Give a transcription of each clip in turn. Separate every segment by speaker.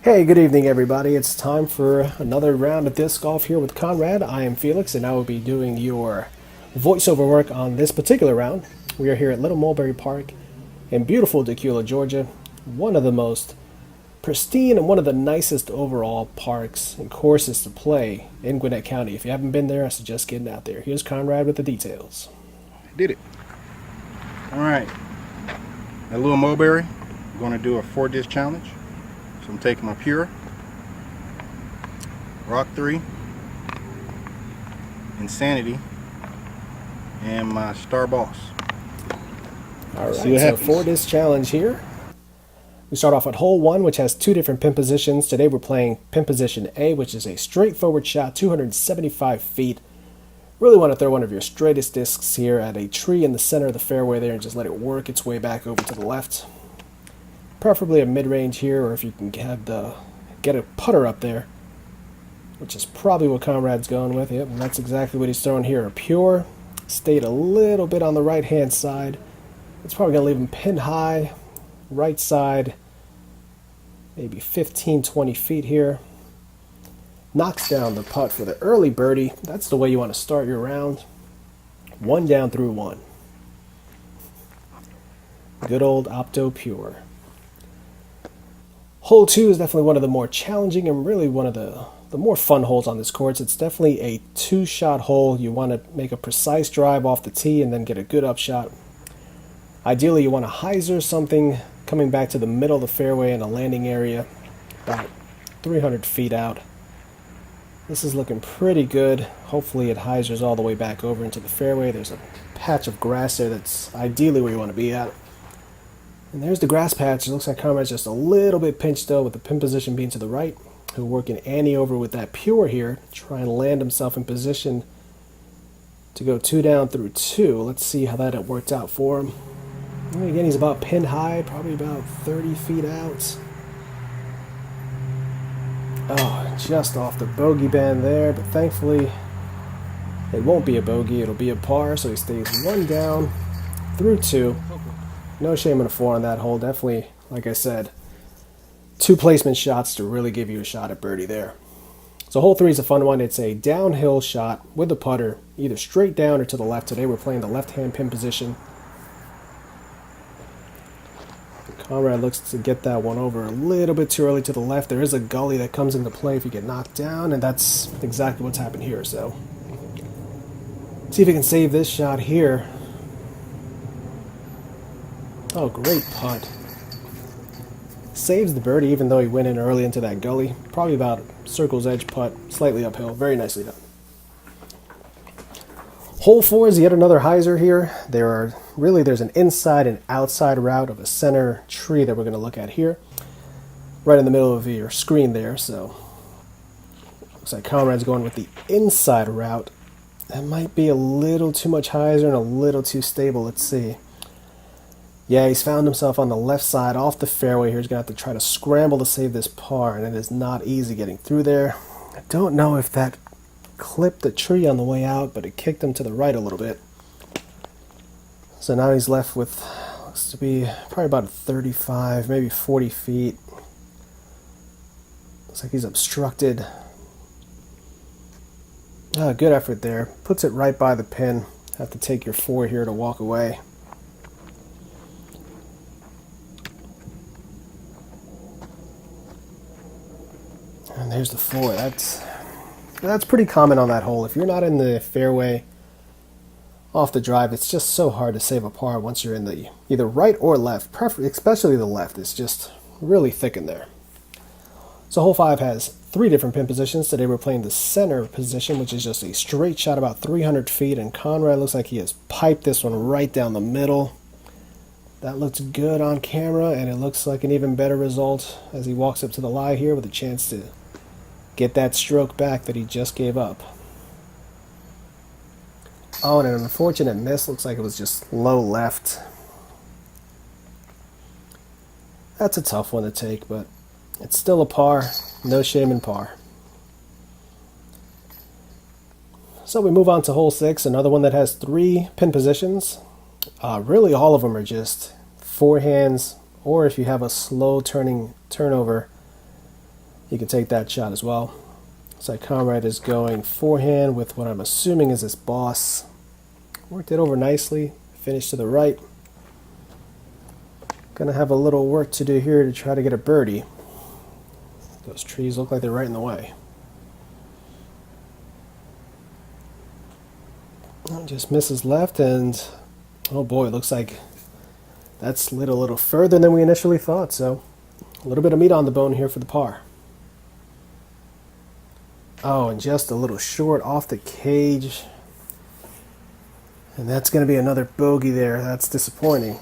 Speaker 1: Hey, good evening everybody. It's time for another round of disc golf here with Conrad. I am Felix and I will be doing your voiceover work on this particular round. We are here at Little Mulberry Park in beautiful Decula, Georgia. One of the most pristine and one of the nicest overall parks and courses to play in Gwinnett County. If you haven't been there, I suggest getting out there. Here's Conrad with the details.
Speaker 2: Did it. Alright. At Little Mulberry, I'm going to do a 4-disc challenge. So I'm taking my Pure, Rock 3, Insanity, and my Star Boss.
Speaker 1: Alright, so for this challenge here, we start off at hole 1, which has 2 different pin positions. Today we're playing pin position A, which is a straightforward shot, 275 feet. Really want to throw one of your straightest discs here at a tree in the center of the fairway there and just let it work its way back over to the left. Preferably a mid-range here, or if you can get a putter up there, which is probably what Conrad's going with. Yep, and that's exactly what he's throwing here. A Pure, stayed a little bit on the right-hand side. It's probably going to leave him pin high, right side, maybe 15-20 feet here. Knocks down the putt for the early birdie. That's the way you want to start your round. 1 down through 1. Good old Opto Pure. Hole 2 is definitely one of the more challenging and really one of the more fun holes on this course. It's definitely a 2-shot hole. You want to make a precise drive off the tee and then get a good upshot. Ideally, you want to hyzer something coming back to the middle of the fairway in a landing area about 300 feet out. This is looking pretty good. Hopefully it hyzers all the way back over into the fairway. There's a patch of grass there that's ideally where you want to be at. And there's the grass patch. It looks like Conrad's just a little bit pinched though, with the pin position being to the right. He'll work an ante over with that Pure here, try and land himself in position to go 2 down through 2. Let's see how that worked out for him. And again, he's about pin high, probably about 30 feet out. Oh, just off the bogey band there, but thankfully it won't be a bogey, it'll be a par, so he stays 1 down through 2. No shame in a 4 on that hole. Definitely, like I said, 2 placement shots to really give you a shot at birdie there. So hole 3 is a fun one. It's a downhill shot with the putter, either straight down or to the left. Today we're playing the left-hand pin position. Conrad looks to get that one over a little bit too early to the left. There is a gully that comes into play if you get knocked down, and that's exactly what's happened here. So see if he can save this shot here. Oh, great putt. Saves the birdie even though he went in early into that gully. Probably about circle's edge putt, slightly uphill. Very nicely done. Hole 4 is yet another hyzer here. There's an inside and outside route of a center tree that we're going to look at here. Right in the middle of your screen there. So looks like Conrad's going with the inside route. That might be a little too much hyzer and a little too stable. Let's see. Yeah, he's found himself on the left side off the fairway here. He's going to have to try to scramble to save this par, and it is not easy getting through there. I don't know if that clipped the tree on the way out, but it kicked him to the right a little bit. So now he's left with, looks to be probably about 35, maybe 40 feet. Looks like he's obstructed. Good effort there. Puts it right by the pin. Have to take your 4 here to walk away. And there's the 4. That's pretty common on that hole. If you're not in the fairway off the drive, it's just so hard to save a par once you're in the either right or left. Especially the left. It's just really thick in there. So hole 5 has 3 different pin positions. Today we're playing the center position, which is just a straight shot about 300 feet. And Conrad looks like he has piped this one right down the middle. That looks good on camera, and it looks like an even better result as he walks up to the lie here with a chance to get that stroke back that he just gave up. Oh, and an unfortunate miss. Looks like it was just low left. That's a tough one to take, but it's still a par. No shame in par. So we move on to hole 6, another one that has 3 pin positions. Really all of them are just forehands, or if you have a slow turnover, you can take that shot as well. Looks like Conrad is going forehand with what I'm assuming is his boss. Worked it over nicely, finished to the right. Gonna have a little work to do here to try to get a birdie. Those trees look like they're right in the way. Just misses left, and oh boy, it looks like that slid a little further than we initially thought, so a little bit of meat on the bone here for the par. Oh, and just a little short off the cage. And that's going to be another bogey there. That's disappointing.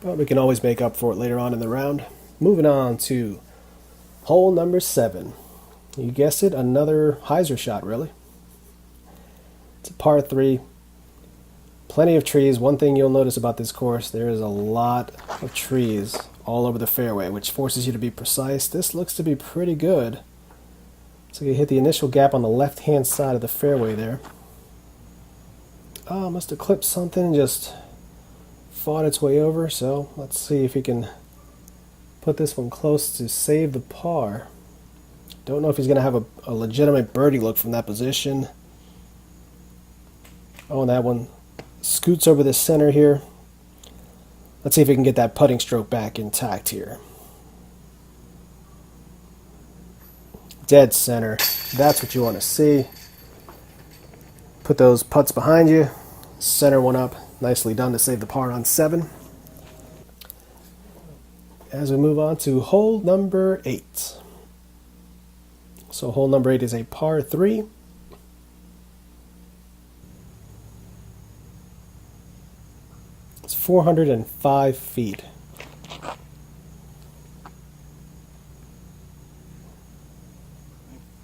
Speaker 1: But we can always make up for it later on in the round. Moving on to hole number 7. You guessed it, another hyzer shot, really. It's a par 3. Plenty of trees. One thing you'll notice about this course, there is a lot of trees all over the fairway, which forces you to be precise. This looks to be pretty good. So you hit the initial gap on the left-hand side of the fairway there. Oh, must have clipped something, just fought its way over. So let's see if he can put this one close to save the par. Don't know if he's going to have a legitimate birdie look from that position. Oh, and that one scoots over the center here. Let's see if we can get that putting stroke back intact here. Dead center. That's what you want to see. Put those putts behind you. Center one up. Nicely done to save the par on 7. As we move on to hole number 8. So hole number 8 is a par 3. It's 405 feet.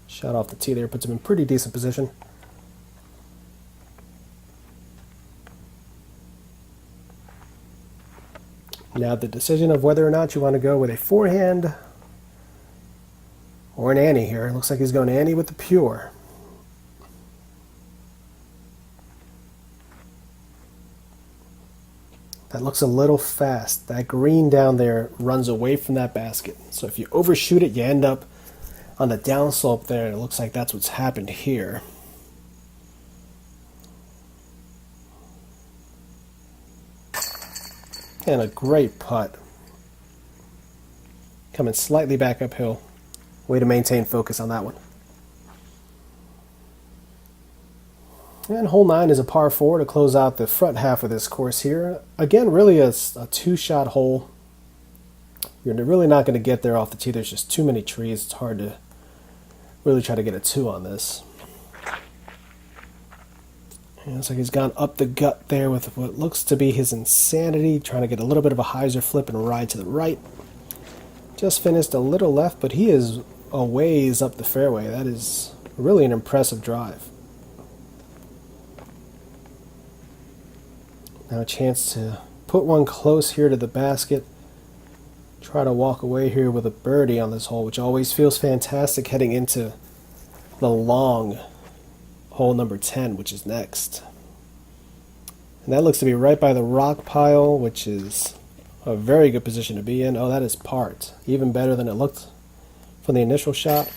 Speaker 1: Shot off the tee there, puts him in pretty decent position. Now the decision of whether or not you want to go with a forehand or an ante here. It looks like he's going ante with the pure. That looks a little fast. That green down there runs away from that basket. So if you overshoot it, you end up on the downslope there. It looks like that's what's happened here. And a great putt. Coming slightly back uphill. Way to maintain focus on that one. And hole 9 is a par 4 to close out the front half of this course here. Again, really a 2-shot hole. You're really not going to get there off the tee. There's just too many trees. It's hard to really try to get a 2 on this. And it's like he's gone up the gut there with what looks to be his insanity, trying to get a little bit of a hyzer flip and ride to the right. Just finished a little left, but he is a ways up the fairway. That is really an impressive drive. Now a chance to put one close here to the basket. Try to walk away here with a birdie on this hole, which always feels fantastic heading into the long hole number 10, which is next. And that looks to be right by the rock pile, which is a very good position to be in. Oh, that is part. Even better than it looked from the initial shot.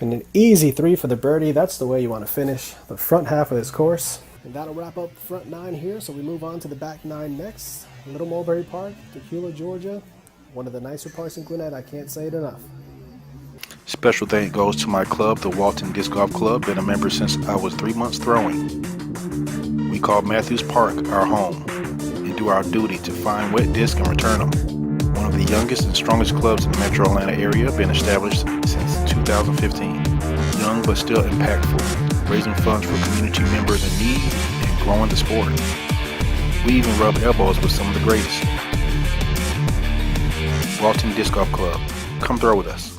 Speaker 1: And an easy 3 for the birdie. That's the way you want to finish the front half of this course. And that'll wrap up the front 9 here, so we move on to the back 9 next. Little Mulberry Park, Tequila, Georgia. One of the nicer parks in Gwinnett, I can't say it enough.
Speaker 3: Special thanks goes to my club, the Walton Disc Golf Club. Been a member since I was 3 months throwing. We call Matthews Park our home and do our duty to find wet discs and return them. One of the youngest and strongest clubs in the metro Atlanta area, been established since 2015. Young but still impactful, raising funds for community members in need and growing the sport. We even rub elbows with some of the greatest. Walton Disc Golf Club. Come throw with us.